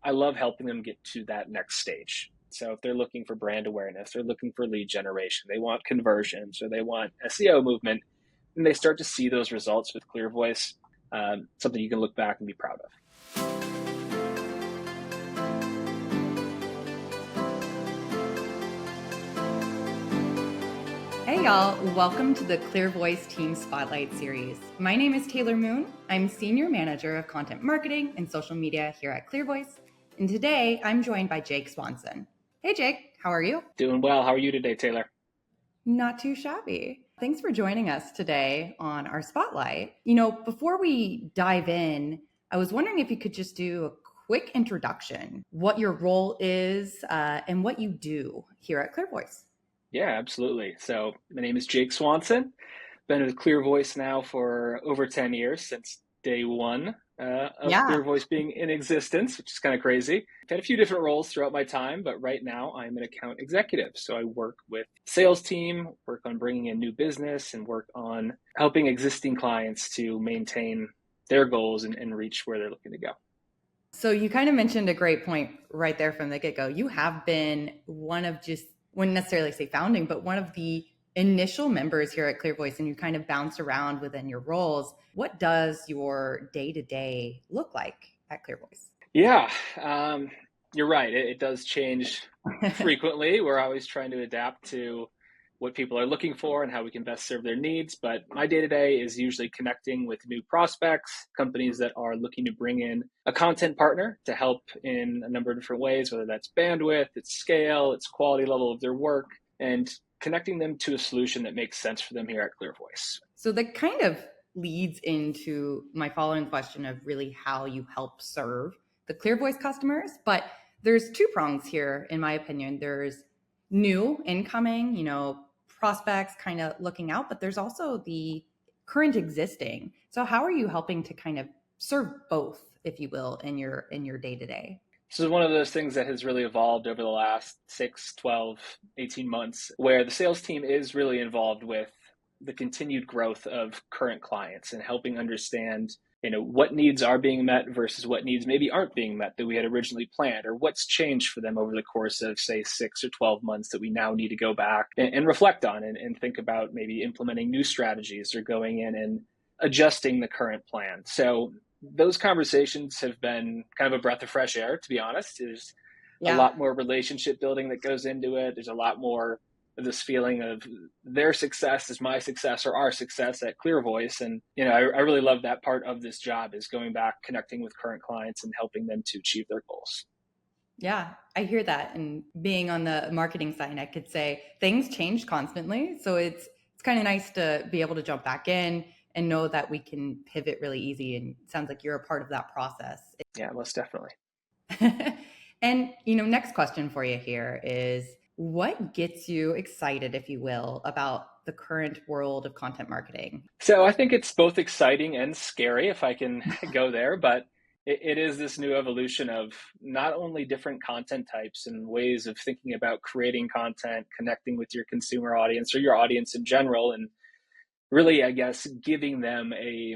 I love helping them get to that next stage. So if they're looking for brand awareness, they're looking for lead generation, they want conversions, or they want SEO movement, and they start to see those results with ClearVoice, something you can look back and be proud of. Hey y'all, welcome to the ClearVoice Team Spotlight Series. My name is Taylor Moon. I'm Senior Manager of Content Marketing and Social Media here at ClearVoice. And today I'm joined by Jake Swansson. Hey Jake, how are you? Doing well. How are you today, Taylor? Not too shabby. Thanks for joining us today on our Spotlight. Before we dive in, I was wondering if you could just do a quick introduction, what your role is and what you do here at ClearVoice. Yeah, absolutely. So my name is Jake Swansson. Been with ClearVoice now for over 10 years, since day one of Yeah. ClearVoice being in existence, which is kind of crazy. I've had a few different roles throughout my time, but right now I'm an account executive. So I work with sales team, work on bringing in new business, and work on helping existing clients to maintain their goals and reach where they're looking to go. So you kind of mentioned a great point right there from the get-go. You have been one of wouldn't necessarily say founding, but one of the initial members here at ClearVoice, and you kind of bounce around within your roles. What does your day-to-day look like at ClearVoice? Yeah, you're right. It does change frequently. We're always trying to adapt to what people are looking for and how we can best serve their needs. But my day-to-day is usually connecting with new prospects, companies that are looking to bring in a content partner to help in a number of different ways, whether that's bandwidth, it's scale, it's quality level of their work, and connecting them to a solution that makes sense for them here at ClearVoice. So that kind of leads into my following question of really how you help serve the ClearVoice customers. But there's two prongs here, in my opinion. There's new incoming, prospects kind of looking out, but there's also the current existing. So how are you helping to kind of serve both, if you will, in your day-to-day? This is one of those things that has really evolved over the last 6, 12, 18 months, where the sales team is really involved with the continued growth of current clients and helping understand what needs are being met versus what needs maybe aren't being met that we had originally planned, or what's changed for them over the course of, say, 6 or 12 months that we now need to go back and reflect on and think about maybe implementing new strategies or going in and adjusting the current plan. So those conversations have been kind of a breath of fresh air, to be honest. There's a lot more relationship building that goes into it. There's a lot more of this feeling of their success is my success, or our success at ClearVoice. And, I really love that part of this job, is going back, connecting with current clients and helping them to achieve their goals. Yeah, I hear that. And being on the marketing side, I could say things change constantly. So it's kind of nice to be able to jump back in and know that we can pivot really easy. And it sounds like you're a part of that process. Yeah, most definitely. And, next question for you here is, what gets you excited, if you will, about the current world of content marketing? So I think it's both exciting and scary, if I can go there, but it is this new evolution of not only different content types and ways of thinking about creating content, connecting with your consumer audience or your audience in general, and really, I guess, giving them a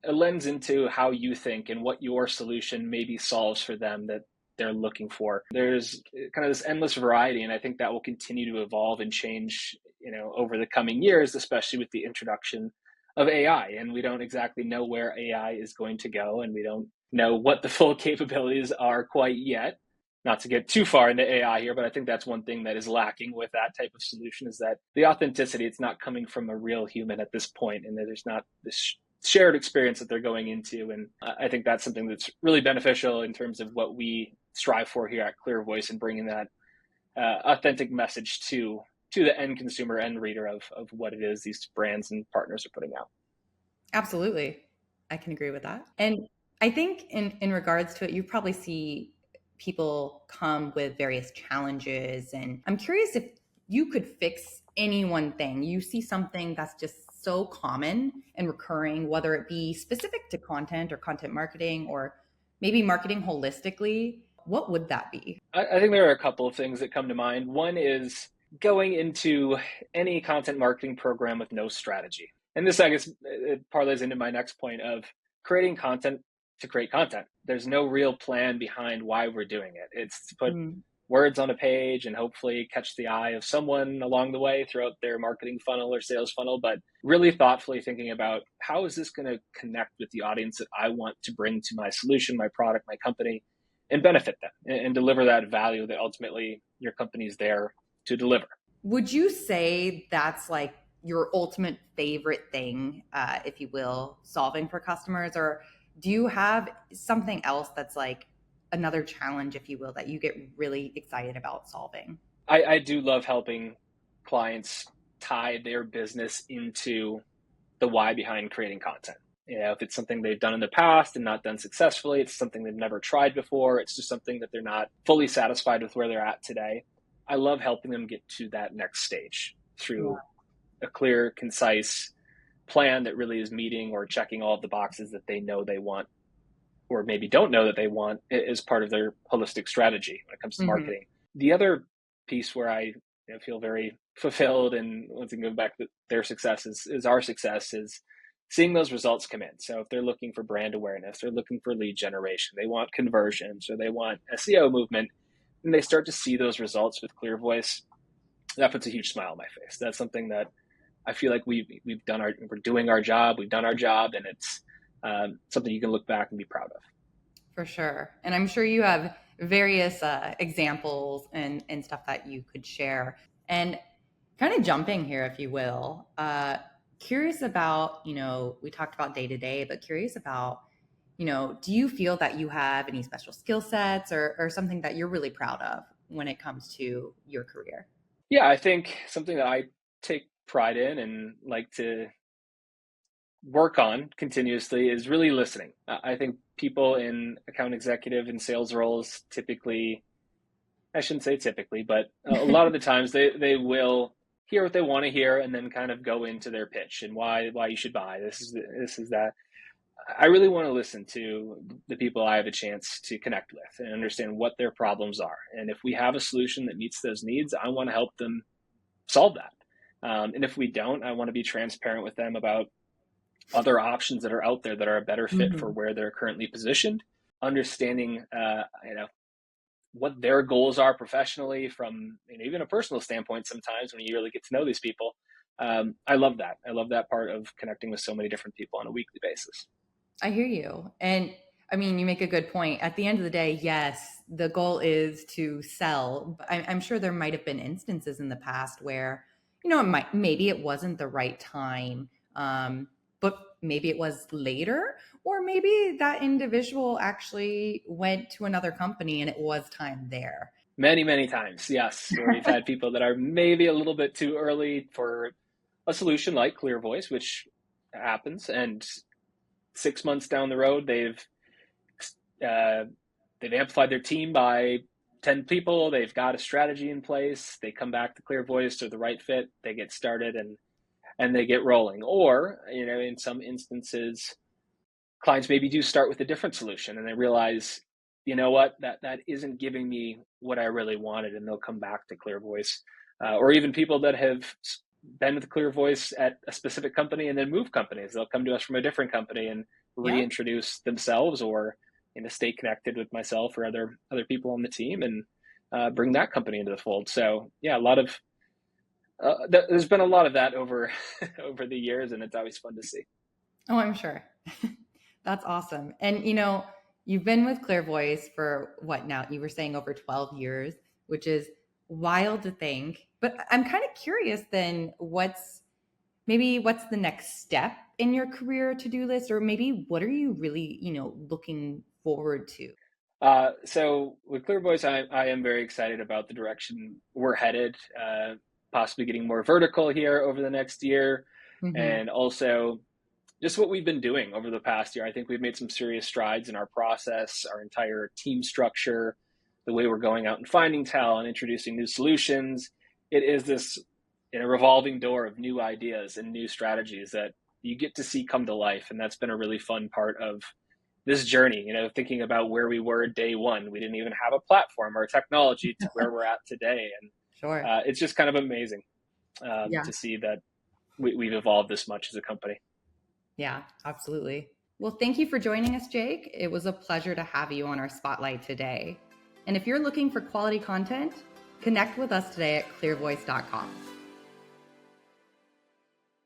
lens into how you think and what your solution maybe solves for them that they're looking for. There's kind of this endless variety, and I think that will continue to evolve and change, over the coming years, especially with the introduction of AI. And we don't exactly know where AI is going to go, and we don't know what the full capabilities are quite yet. Not to get too far into AI here, but I think that's one thing that is lacking with that type of solution, is that the authenticity, it's not coming from a real human at this point, and there's not this shared experience that they're going into. And I think that's something that's really beneficial in terms of what we strive for here at ClearVoice, and bringing that authentic message to the end consumer, end reader of what it is these brands and partners are putting out. Absolutely. I can agree with that. And I think in regards to it, you probably see people come with various challenges. And I'm curious if you could fix any one thing. You see something that's just so common and recurring, whether it be specific to content or content marketing, or maybe marketing holistically. What would that be? I think there are a couple of things that come to mind. One is going into any content marketing program with no strategy. And this, I guess, it parlays into my next point of creating content to create content. There's no real plan behind why we're doing it. It's to put Mm, words on a page and hopefully catch the eye of someone along the way throughout their marketing funnel or sales funnel, but really thoughtfully thinking about how is this going to connect with the audience that I want to bring to my solution, my product, my company, and benefit them and deliver that value that ultimately your company's there to deliver. would you say that's like your ultimate favorite thing, if you will, solving for customers? Or do you have something else that's like another challenge, if you will, that you get really excited about solving? I do love helping clients tie their business into the why behind creating content. You know, if it's something they've done in the past and not done successfully, it's something they've never tried before, it's just something that they're not fully satisfied with where they're at today. I love helping them get to that next stage Yeah. through a clear, concise plan that really is meeting or checking all of the boxes that they know they want or maybe don't know that they want as part of their holistic strategy when it comes to Hmm. marketing. The other piece where I feel very fulfilled and once again go back to their success is our success is seeing those results come in. So if they're looking for brand awareness, they're looking for lead generation, they want conversions or they want SEO movement, and they start to see those results with ClearVoice, that puts a huge smile on my face. That's something that I feel like we're doing our job, we've done our job, and it's something you can look back and be proud of. For sure. And I'm sure you have various examples and stuff that you could share. And kind of jumping here, if you will, curious about, we talked about day to day, but curious about, do you feel that you have any special skill sets or something that you're really proud of when it comes to your career? Yeah, I think something that I take pride in and like to work on continuously is really listening. I think people in account executive and sales roles typically, I shouldn't say typically, but a lot of the times they will hear what they want to hear and then kind of go into their pitch and why you should buy this is that. I really want to listen to the people I have a chance to connect with and understand what their problems are. And if we have a solution that meets those needs, I want to help them solve that. And if we don't, I want to be transparent with them about other options that are out there that are a better fit for Hmm. where they're currently positioned. Understanding, what their goals are professionally, from even a personal standpoint. Sometimes when you really get to know these people, I love that. I love that part of connecting with so many different people on a weekly basis. I hear you. And I mean, you make a good point. At the end of the day, yes, the goal is to sell. But I'm sure there might have been instances in the past where, maybe it wasn't the right time, but maybe it was later, or maybe that individual actually went to another company and it was time there. Many, many times, yes, where we've had people that are maybe a little bit too early for a solution like ClearVoice, which happens, and 6 months down the road, uh, they've amplified their team by 10 people. They've got a strategy in place. They come back to ClearVoice to the right fit. They get started and they get rolling. Or in some instances, clients maybe do start with a different solution and they realize, you know what, that isn't giving me what I really wanted, and they'll come back to ClearVoice. Or even people that have been with ClearVoice at a specific company and then move companies, they'll come to us from a different company and Yeah. reintroduce themselves, or stay connected with myself or other people on the team and bring that company into the fold. So yeah, a lot of there's been a lot of that over over the years, and it's always fun to see. Oh, I'm sure. That's awesome. And you've been with ClearVoice for what now? You were saying over 12 years, which is wild to think. But I'm kind of curious then what's the next step in your career to-do list, or maybe what are you really, looking forward to? So with ClearVoice, I am very excited about the direction we're headed, possibly getting more vertical here over the next year. Hmm. And also just what we've been doing over the past year. I think we've made some serious strides in our process, our entire team structure, the way we're going out and finding talent, introducing new solutions. It is this revolving door of new ideas and new strategies that you get to see come to life. And that's been a really fun part of this journey, thinking about where we were day one. We didn't even have a platform or technology to where we're at today. And Sure. it's just kind of amazing Yeah. to see that we've evolved this much as a company. Yeah, absolutely. Well, thank you for joining us, Jake. It was a pleasure to have you on our spotlight today. And if you're looking for quality content, connect with us today at clearvoice.com.